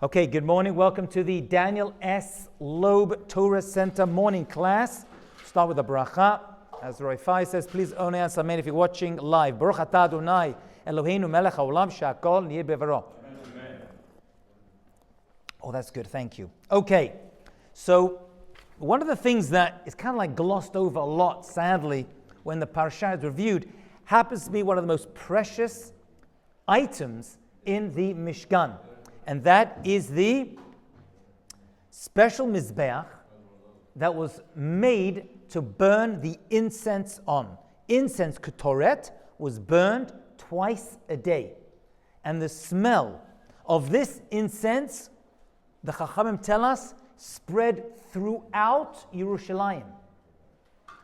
Okay, good morning. Welcome to the Daniel S. Loeb Torah Center morning class. Start with a bracha. As Roy Fai says, please only answer amen if you're watching live. Baruch atah Adonai Eloheinu melech haolam she'akol niyeh bevaro. Amen. Oh, that's good. Thank you. Okay, so one of the things that is kind of like glossed over a lot, sadly, when the parasha is reviewed, happens to be one of the most precious items in the Mishkan. And that is the special mizbeach that was made to burn the incense on. Incense, ketoret, was burned twice a day. And the smell of this incense, the Chachamim tell us, spread throughout Yerushalayim.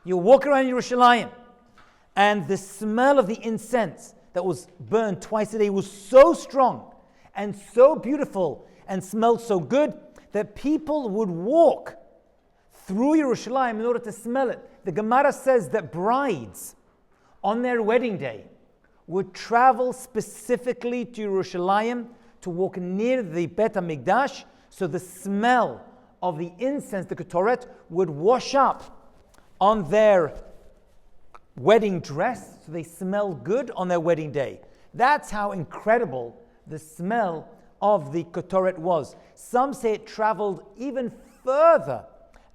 You walk around Yerushalayim, and the smell of the incense that was burned twice a day was so strong and so beautiful and smelled so good that people would walk through Yerushalayim in order to smell it. The Gemara says that brides on their wedding day would travel specifically to Yerushalayim to walk near the Bet HaMikdash, so the smell of the incense, the ketoret, would wash up on their wedding dress, so they smell good on their wedding day. That's how incredible the smell of the ketoret was. Some say it traveled even further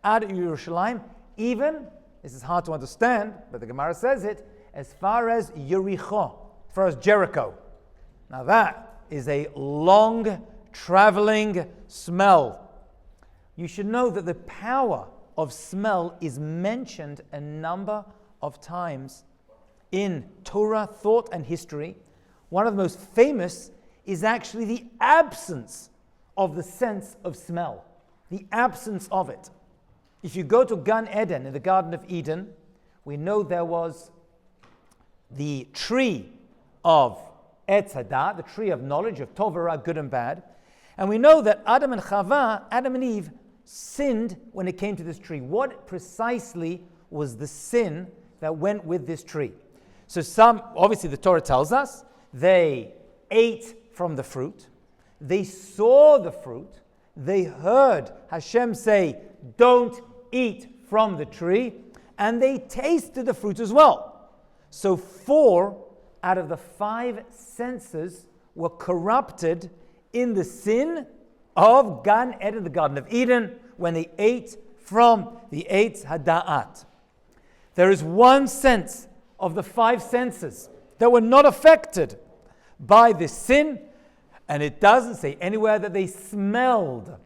out of Yerushalayim, even, this is hard to understand, but the Gemara says it, as far as Yericho, as far as Jericho. Now that is a long traveling smell. You should know that the power of smell is mentioned a number of times in Torah, thought, and history. One of the most famous is actually the absence of the sense of smell. The absence of it. If you go to Gan Eden, in the Garden of Eden, we know there was the tree of Etz Hadah, the tree of knowledge of Tov and Ra, good and bad. And we know that Adam and Eve, sinned when it came to this tree. What precisely was the sin that went with this tree? So obviously the Torah tells us, they ate from the fruit, they saw the fruit, they heard Hashem say, don't eat from the tree, and they tasted the fruit as well. So 4 out of the 5 senses were corrupted in the sin of Gan Eden, the Garden of Eden, when they ate from the Eitz Hada'at. There is one sense of the 5 senses that were not affected by this sin, and it doesn't say anywhere that they smelled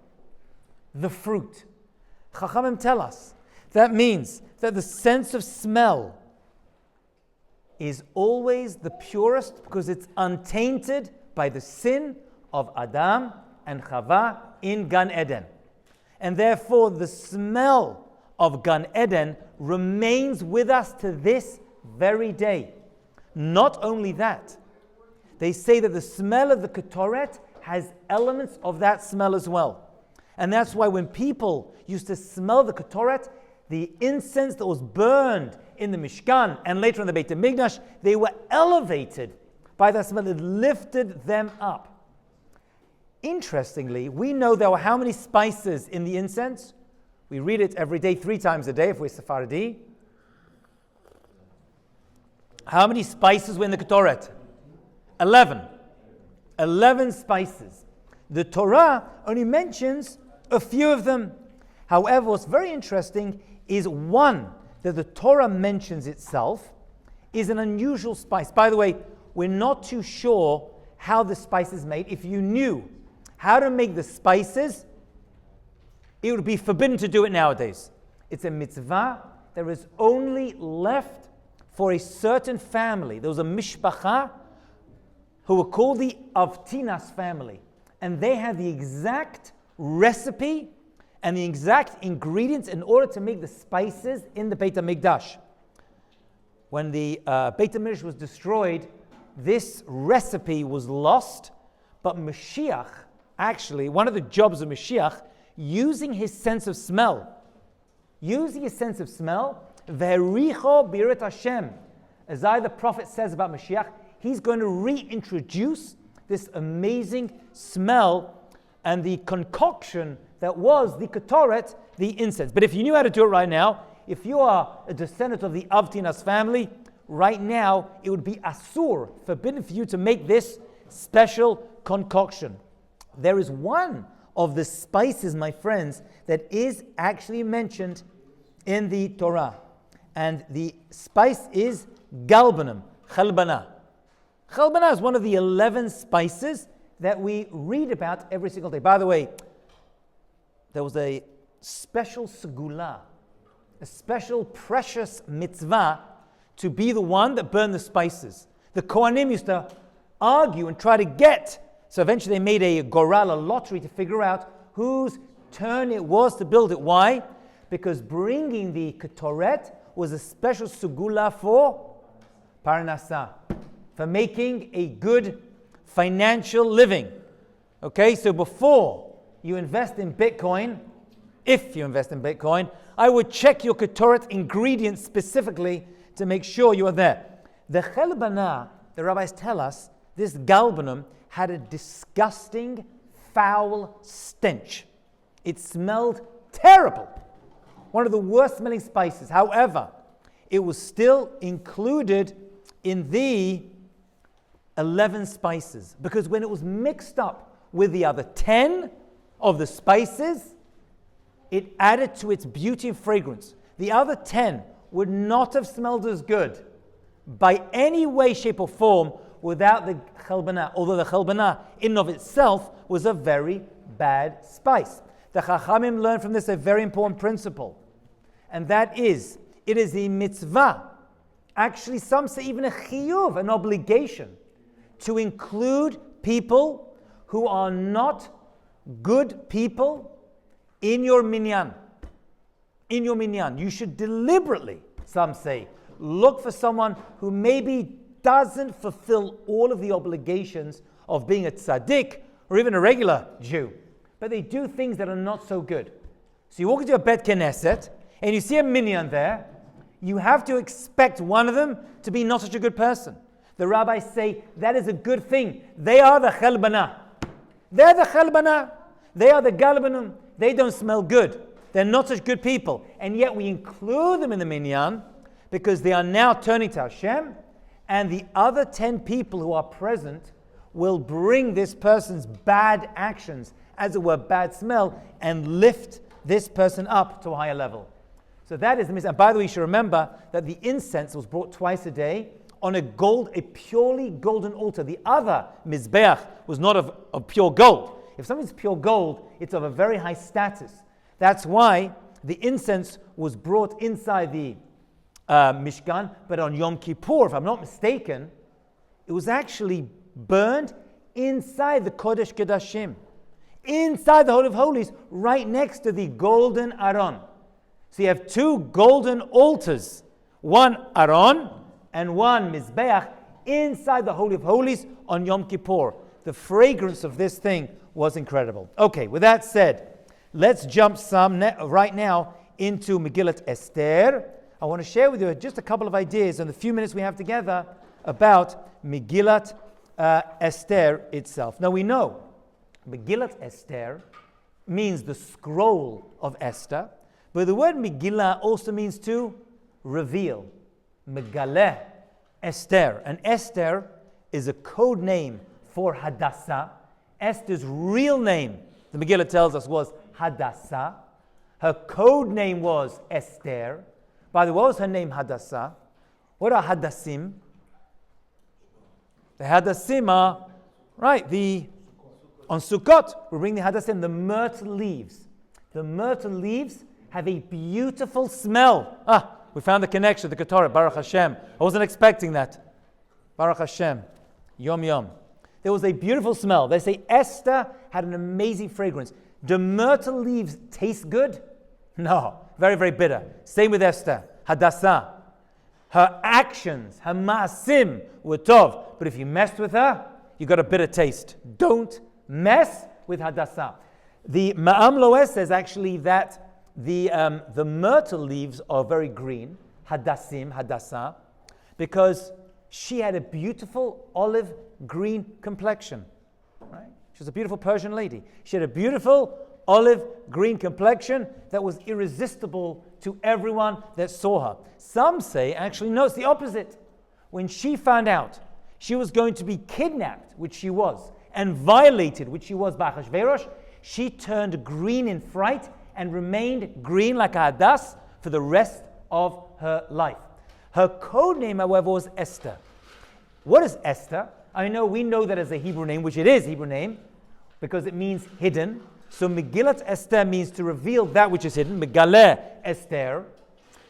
the fruit. Chachamim tell us that means that the sense of smell is always the purest because it's untainted by the sin of Adam and Chava in Gan Eden. And therefore the smell of Gan Eden remains with us to this very day. Not only that, they say that the smell of the ketoret has elements of that smell as well. And that's why when people used to smell the ketoret, the incense that was burned in the Mishkan and later in the Beit HaMikdash, they were elevated by that smell. It lifted them up. Interestingly, we know there were how many spices in the incense? We read it every day, 3 times a day if we're Sephardi. How many spices were in the ketoret? 11. 11 spices. The Torah only mentions a few of them. However, what's very interesting is one that the Torah mentions itself is an unusual spice. By the way, we're not too sure how the spice is made. If you knew how to make the spices, it would be forbidden to do it nowadays. It's a mitzvah. There is only left for a certain family. There was a mishpacha who were called the Avtinas family. And they had the exact recipe and the exact ingredients in order to make the spices in the Beit HaMikdash. When the Beit HaMikdash was destroyed, this recipe was lost, but Mashiach, actually, one of the jobs of Mashiach, using his sense of smell, V'ericho birat Hashem, as the prophet says about Mashiach, he's going to reintroduce this amazing smell and the concoction that was the ketoret, the incense. But if you knew how to do it right now, if you are a descendant of the Avtinas family, right now it would be asur, forbidden for you to make this special concoction. There is one of the spices, my friends, that is actually mentioned in the Torah. And the spice is galbanum, chalbana. Chalbana is one of the 11 spices that we read about every single day. By the way, there was a special segula, a special precious mitzvah to be the one that burned the spices. The Kohanim used to argue and try to get, so eventually they made a goral, a lottery, to figure out whose turn it was to build it. Why? Because bringing the ketoret was a special segula for parnasah, for making a good financial living. Okay, so before you invest in Bitcoin, if you invest in Bitcoin, I would check your ketoret ingredients specifically to make sure you are there. The chelbana, the rabbis tell us, this galbanum had a disgusting, foul stench. It smelled terrible. One of the worst smelling spices. However, it was still included in the 11 spices, because when it was mixed up with the other 10 of the spices, it added to its beauty and fragrance. The other 10 would not have smelled as good by any way, shape, or form without the chalbana, although the chalbana in and of itself was a very bad spice. The Chachamim learned from this a very important principle, and that is, it is a mitzvah, actually some say even a chiyuv, an obligation, to include people who are not good people in your minyan. In your minyan. You should deliberately, some say, look for someone who maybe doesn't fulfill all of the obligations of being a tzaddik or even a regular Jew, but they do things that are not so good. So you walk into a Bet Knesset and you see a minyan there, you have to expect one of them to be not such a good person. The rabbis say that is a good thing. They are the chelbana. They're the chelbana. They are the galbanum. They don't smell good. They're not such good people. And yet we include them in the minyan because they are now turning to Hashem, and the other 10 people who are present will bring this person's bad actions, as it were, bad smell, and lift this person up to a higher level. So that is the mitzvah. And by the way, you should remember that the incense was brought twice a day on a purely golden altar. The other mizbeach was not of pure gold. If something's pure gold, it's of a very high status. That's why the incense was brought inside the Mishkan, but on Yom Kippur, if I'm not mistaken, it was actually burned inside the Kodesh Kodashim, inside the Holy of Holies, right next to the golden Aron. So you have two golden altars, one Aron and one Mizbeach, inside the Holy of Holies on Yom Kippur. The fragrance of this thing was incredible. Okay, with that said, let's jump right now into Megillah Esther. I want to share with you just a couple of ideas in the few minutes we have together about Megillah Esther itself. Now we know Megillah Esther means the scroll of Esther, but the word Megillah also means to reveal. Megaleh Esther. And Esther is a code name for Hadassah. Esther's real name, the Megillah tells us, was Hadassah. Her code name was Esther. By the way, what was her name, Hadassah? What are Hadassim? The Hadassim are, right, on Sukkot, we bring the Hadassim, the myrtle leaves. The myrtle leaves have a beautiful smell. We found the connection, the Ketoret, Baruch Hashem. I wasn't expecting that. Baruch Hashem. Yom Yom. There was a beautiful smell. They say Esther had an amazing fragrance. Do myrtle leaves taste good? No. Very, very bitter. Same with Esther. Hadassah. Her actions, her ma'asim were tov. But if you messed with her, you got a bitter taste. Don't mess with Hadassah. The Ma'am Loeh says actually that the myrtle leaves are very green, Hadassah, because she had a beautiful olive green complexion. Right? She was a beautiful Persian lady. She had a beautiful olive green complexion that was irresistible to everyone that saw her. Some say, actually, no, it's the opposite. When she found out she was going to be kidnapped, which she was, and violated, which she was by Achashverosh, she turned green in fright and remained green like a Hadassah for the rest of her life. Her code name, however, was Esther. What is Esther? We know that as a Hebrew name, which it is a Hebrew name, because it means hidden. So Megillat Esther means to reveal that which is hidden. Megillah Esther.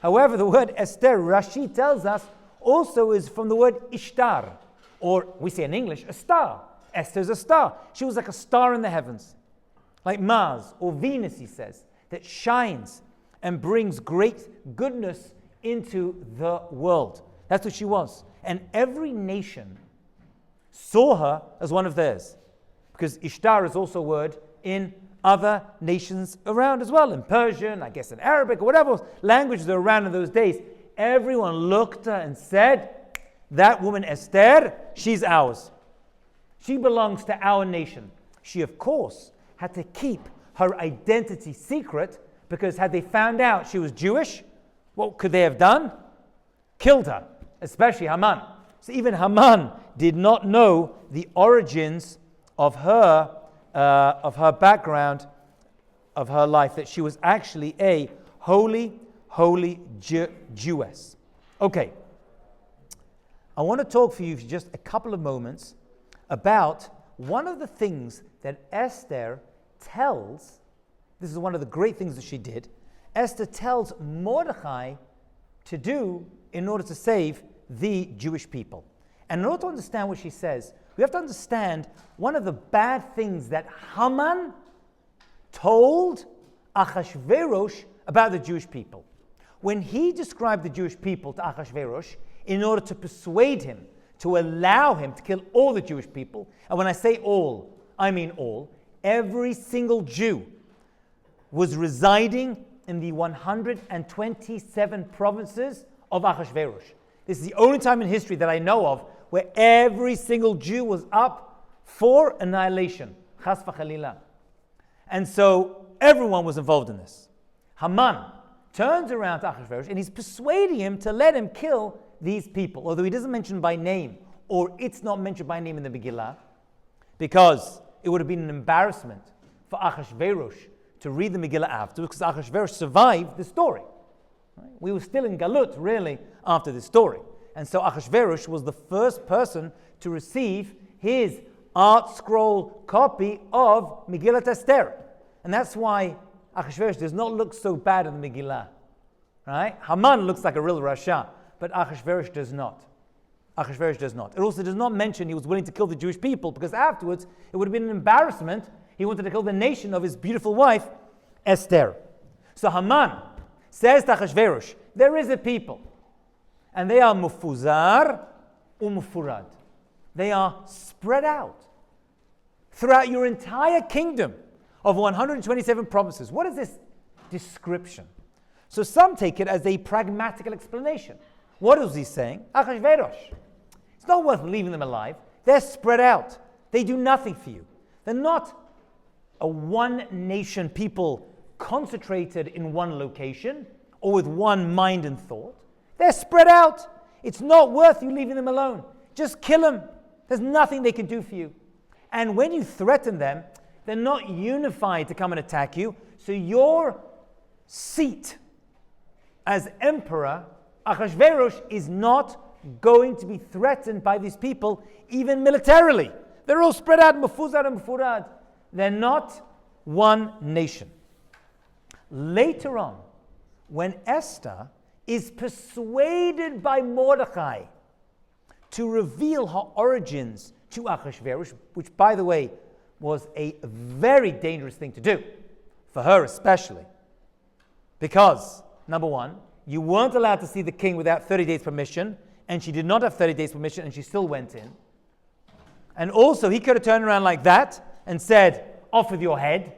However, the word Esther, Rashi tells us, also is from the word Ishtar, or we say in English, a star. Esther is a star. She was like a star in the heavens, like Mars or Venus, he says, that shines and brings great goodness into the world. That's what she was. And every nation saw her as one of theirs, because Ishtar is also a word in other nations around as well, in Persian, I guess in Arabic, or whatever languages are around in those days. Everyone looked at her and said, that woman Esther, she's ours. She belongs to our nation. She, of course, had to keep her identity secret, because had they found out she was Jewish, what could they have done? Killed her, especially Haman. So even Haman did not know the origins of her background, of her life, that she was actually a holy Jewess. Okay, I want to talk for you for just a couple of moments about one of the things that Esther tells. This is one of the great things that she did. Esther tells Mordechai to do in order to save the Jewish people. And in order to understand what she says, we have to understand one of the bad things that Haman told Achashverosh about the Jewish people. When he described the Jewish people to Achashverosh, in order to persuade him, to allow him to kill all the Jewish people, and when I say all, I mean all, every single Jew was residing in the 127 provinces of Achashverosh. This is the only time in history that I know of where every single Jew was up for annihilation. Chas v'chalila. And so everyone was involved in this. Haman turns around to Achashverosh and he's persuading him to let him kill these people, although he doesn't mention by name, or it's not mentioned by name in the Megillah, because it would have been an embarrassment for Achashverosh to read the Megillah after, because Achashverosh survived the story. Right? We were still in Galut, really, after this story. And so Achashverosh was the first person to receive his art scroll copy of Megillat Esther. And that's why Achashverosh does not look so bad in the Megillah. Right? Haman looks like a real Rasha, but Achashverosh does not. Achashverosh does not. It also does not mention he was willing to kill the Jewish people, because afterwards it would have been an embarrassment. He wanted to kill the nation of his beautiful wife, Esther. So Haman says to Achashverosh, there is a people, and they are mufuzar umufurad. They are spread out throughout your entire kingdom of 127 provinces. What is this description? So some take it as a pragmatical explanation. What is he saying? Achashverosh, it's not worth leaving them alive. They're spread out. They do nothing for you. They're not a one-nation people concentrated in one location or with one mind and thought. They're spread out. It's not worth you leaving them alone. Just kill them. There's nothing they can do for you. And when you threaten them, they're not unified to come and attack you. So your seat as emperor, Achashverosh, is not going to be threatened by these people, even militarily. They're all spread out, mufuzar and mufurad. They're not one nation. Later on, when Esther is persuaded by Mordechai to reveal her origins to Achashverosh, which, by the way, was a very dangerous thing to do, for her especially, because, number one, you weren't allowed to see the king without 30 days permission, and she did not have 30 days permission, and she still went in. And also, he could have turned around like that and said, off with your head.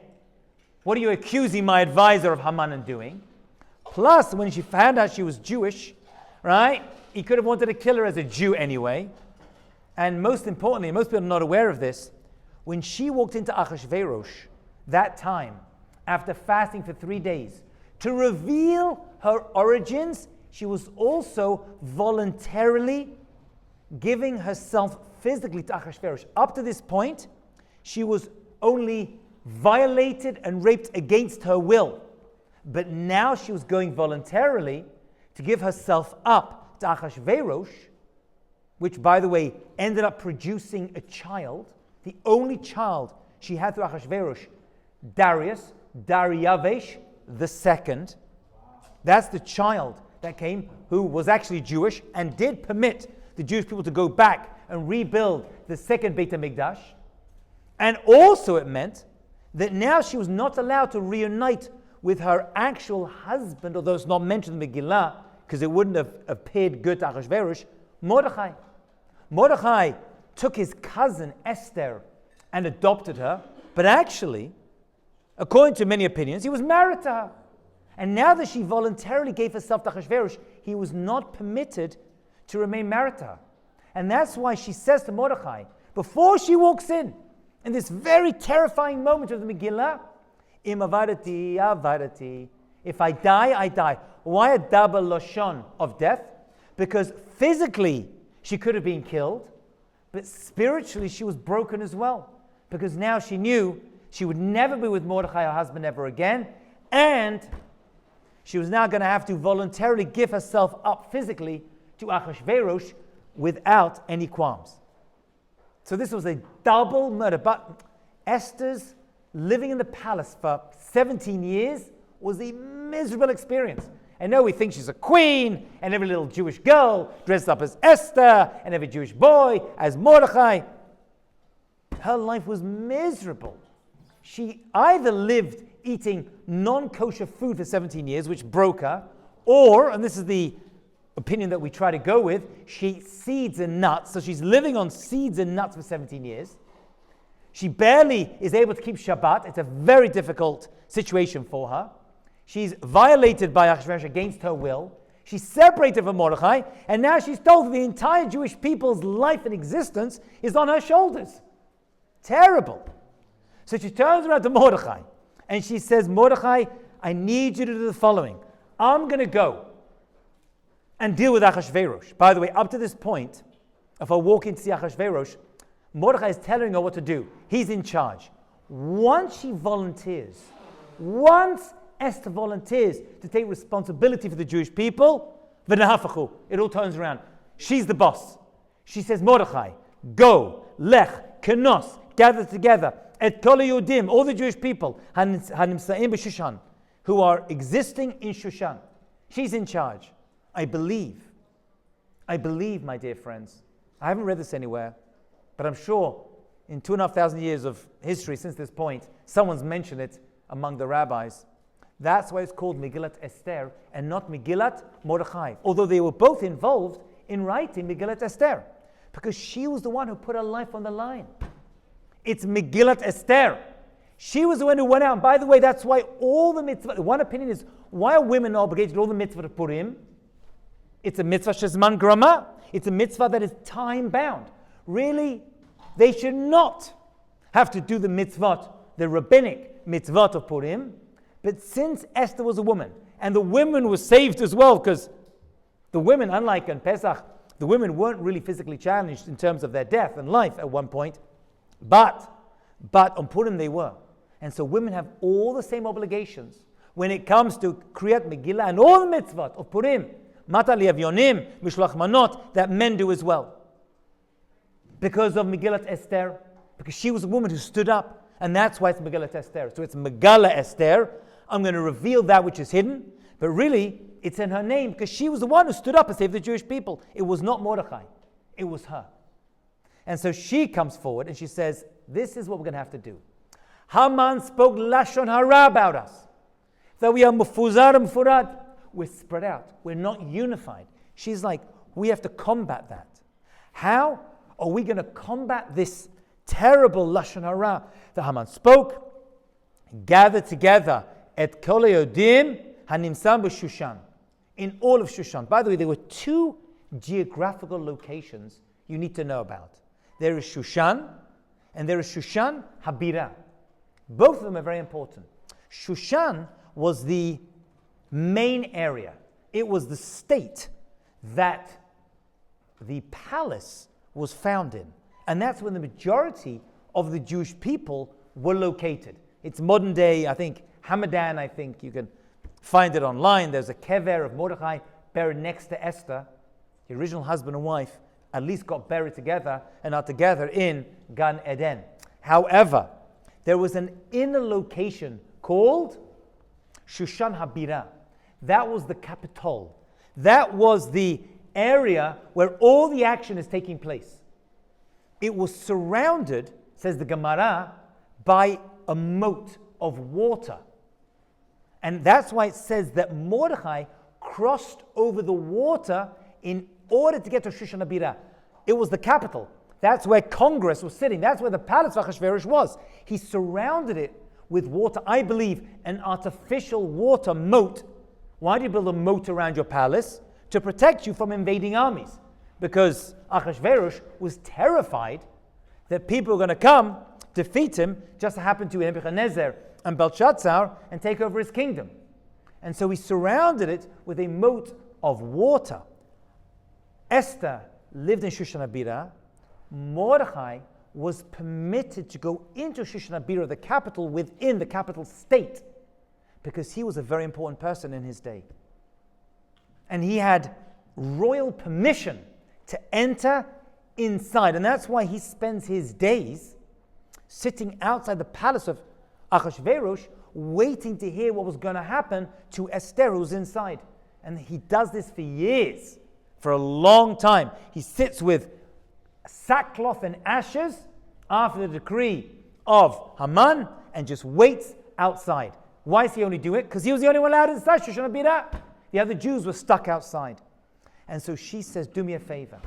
What are you accusing my advisor of Haman doing? Plus, when she found out she was Jewish, right, he could have wanted to kill her as a Jew anyway. And most importantly, most people are not aware of this, when she walked into Achashverosh that time, after fasting for 3 days, to reveal her origins, she was also voluntarily giving herself physically to Achashverosh. Up to this point, she was only violated and raped against her will. But now she was going voluntarily to give herself up to Achashverosh, which, by the way, ended up producing a child, the only child she had through Achashverosh, Dariavesh II. That's the child that came, who was actually Jewish and did permit the Jewish people to go back and rebuild the second Beit HaMikdash. And also it meant that now she was not allowed to reunite with her actual husband, although it's not mentioned in Megillah, because it wouldn't have appeared good to Achashverosh, Mordechai. Mordechai took his cousin Esther and adopted her, but actually, according to many opinions, he was married to her. And now that she voluntarily gave herself to Achashverosh, he was not permitted to remain married to her. And that's why she says to Mordechai, before she walks in this very terrifying moment of the Megillah, Im avadati, avadati. If I die, I die. Why a double lashon of death? Because physically she could have been killed, but spiritually she was broken as well. Because now she knew she would never be with Mordechai, her husband, ever again, and she was now going to have to voluntarily give herself up physically to Achashverosh without any qualms. So this was a double murder. But Esther's living in the palace for 17 years was a miserable experience. And now we think she's a queen, and every little Jewish girl dressed up as Esther, and every Jewish boy as Mordechai. Her life was miserable. She either lived eating non-kosher food for 17 years, which broke her, or, and this is the opinion that we try to go with, she ate seeds and nuts, so she's living on seeds and nuts for 17 years. She barely is able to keep Shabbat. It's a very difficult situation for her. She's violated by Achashverosh against her will. She's separated from Mordechai, and now she's told that the entire Jewish people's life and existence is on her shoulders. Terrible. So she turns around to Mordechai, and she says, Mordechai, I need you to do the following. I'm going to go and deal with Achashverosh. By the way, up to this point, if I walk in to see Achashverosh, Mordechai is telling her what to do. He's in charge. Once she volunteers, once Esther volunteers to take responsibility for the Jewish people, v'nahafachu, it all turns around. She's the boss. She says, Mordechai, go, lech, kenos, gather together, et kol Yehudim, all the Jewish people, hanimsa'im b'Shushan, who are existing in Shushan. She's in charge. I believe, my dear friends. I haven't read this anywhere, but I'm sure in 2,500 years of history since this point, someone's mentioned it among the rabbis. That's why it's called Megillat Esther and not Megillat Mordechai, although they were both involved in writing Megillat Esther, because she was the one who put her life on the line. It's Megillat Esther. She was the one who went out, and by the way, that's why all the mitzvah, one opinion is, why are women obligated to all the mitzvah to Purim? It's a mitzvah shezman grama. It's a mitzvah that is time-bound. Really, they should not have to do the mitzvot, the rabbinic mitzvot of Purim. But since Esther was a woman, and the women were saved as well, because the women, unlike in Pesach, the women weren't really physically challenged in terms of their death and life at one point, but on Purim they were. And so women have all the same obligations when it comes to Kriyat Megillah and all the mitzvot of Purim, Mata li'avyonim, mishloach manot, that men do as well. Because of Megillat Esther, because she was a woman who stood up, and that's why it's Megillat Esther. So it's Megillah Esther. I'm going to reveal that which is hidden, but really, it's in her name, because she was the one who stood up and saved the Jewish people. It was not Mordechai. It was her. And so she comes forward and she says, this is what we're going to have to do. Haman spoke Lashon Hara about us. That we are mufuzar and mufurad. We're spread out. We're not unified. She's like, we have to combat that. How are we going to combat this terrible Lashon Hara that Haman spoke? Gather together at Kol Yehudim Hanimsam b'Shushan, in all of Shushan. By the way, there were two geographical locations you need to know about. There is Shushan, and there is Shushan Habira. Both of them are very important. Shushan was the main area. It was the state that the palace was found in. And that's where the majority of the Jewish people were located. It's modern day, I think, Hamadan, I think you can find it online. There's a kever of Mordechai buried next to Esther. The original husband and wife at least got buried together and are together in Gan Eden. However, there was an inner location called Shushan Habira. That was the capital. That was the area where all the action is taking place. It was surrounded, says the Gemara, by a moat of water. And that's why it says that Mordechai crossed over the water in order to get to Shushan Habira. It was the capital. That's where Congress was sitting. That's where the palace of Achashverosh was. He surrounded it with water, I believe, an artificial water moat. Why do you build a moat around your palace? To protect you from invading armies. Because Achashverosh was terrified that people were going to come, defeat him, just happened to Nebuchadnezzar and Belshazzar, and take over his kingdom. And so he surrounded it with a moat of water. Esther lived in Shushan Habira. Mordechai was permitted to go into Shushan Habira, the capital within the capital state, because he was a very important person in his day. And he had royal permission to enter inside. And that's why he spends his days sitting outside the palace of Achashverosh, waiting to hear what was going to happen to Esther, who's inside. And he does this for years, for a long time. He sits with sackcloth and ashes after the decree of Haman and just waits outside. Why does he only do it? Because he was the only one allowed inside Shushan Habira. The other Jews were stuck outside. And so she says, do me a favor.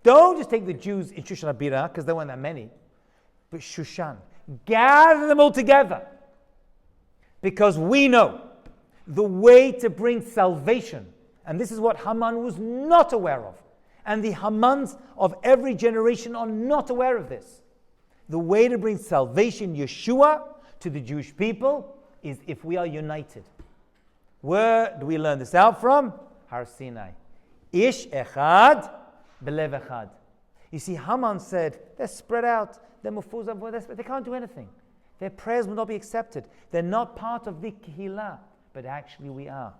Don't just take the Jews in Shushan Habira, because there weren't that many, but Shushan. Gather them all together. Because we know the way to bring salvation. And this is what Haman was not aware of. And the Hamans of every generation are not aware of this. The way to bring salvation, Yeshua, to the Jewish people is if we are united. Where do we learn this out from? Har Sinai. Ish echad, belev echad. You see, Haman said, they're spread out, they're mufuzah, they can't do anything. Their prayers will not be accepted. They're not part of the Kehillah. But actually we are.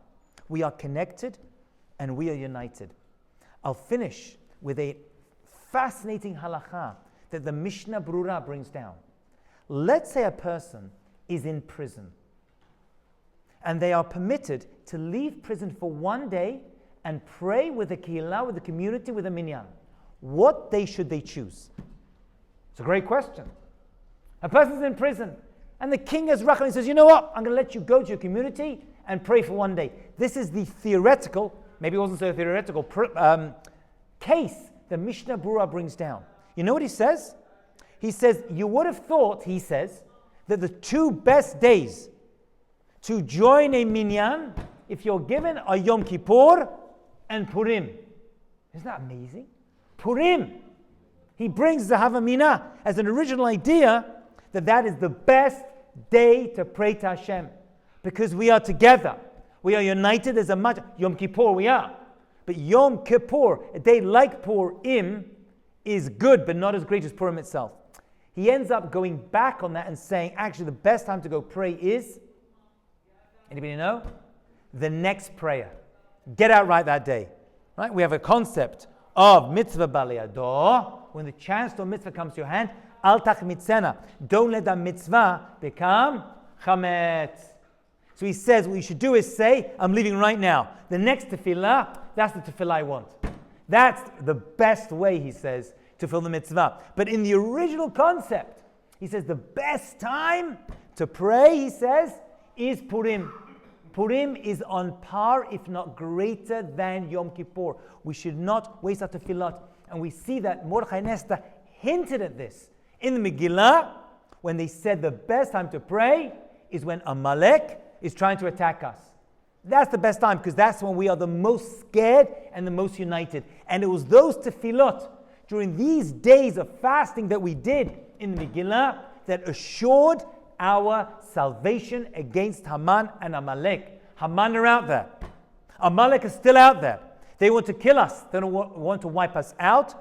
We are connected and we are united. I'll finish with a fascinating halakha that the Mishnah Brura brings down. Let's say a person is in prison and they are permitted to leave prison for one day and pray with the Kehillah, with the community, with the minyan. What day should they choose? It's a great question. A person's in prison and the king has racham. He says, you know what? I'm going to let you go to your community and pray for one day. This is the theoretical, maybe it wasn't so theoretical, case the Mishnah Brura brings down. You know what he says? He says, you would have thought, he says, that the two best days to join a minyan, if you're given, are Yom Kippur and Purim. Isn't that amazing? Purim. He brings the Havamina as an original idea that is the best day to pray to Hashem. Because we are together. We are united as a much. Yom Kippur we are. But Yom Kippur, a day like Purim, is good, but not as great as Purim itself. He ends up going back on that and saying, actually, the best time to go pray is, anybody know? The next prayer. Get out right that day. Right? We have a concept of mitzvah b'liado. When the chance to a mitzvah comes to your hand, al tachmitzena. Don't let that mitzvah become chametz. So he says, what you should do is say, I'm leaving right now. The next tefillah, that's the tefillah I want. That's the best way, he says, to fulfill the mitzvah. But in the original concept, he says the best time to pray, he says, is Purim. Purim is on par, if not greater than Yom Kippur. We should not waste our tefillot. And we see that Mordechai and Esther hinted at this. In the Megillah, when they said the best time to pray is when Amalek is trying to attack us. That's the best time, because that's when we are the most scared and the most united. And it was those tefillot during these days of fasting that we did in the Megillah that assured our salvation against Haman and Amalek. Haman are out there. Amalek is still out there. They want to kill us. They don't want to wipe us out.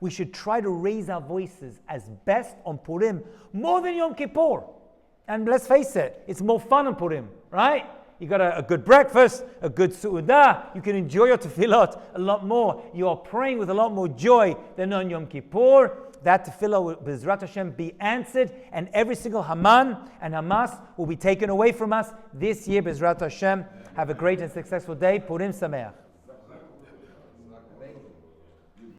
We should try to raise our voices as best on Purim, more than Yom Kippur. And let's face it, it's more fun on Purim, right? You got a good breakfast, a good su'udah. You can enjoy your tefillot a lot more. You are praying with a lot more joy than on Yom Kippur. That tefillah will, B'ezrat Hashem, be answered, and every single Haman and Hamas will be taken away from us this year, B'ezrat Hashem. Have a great and successful day. Purim Sameach.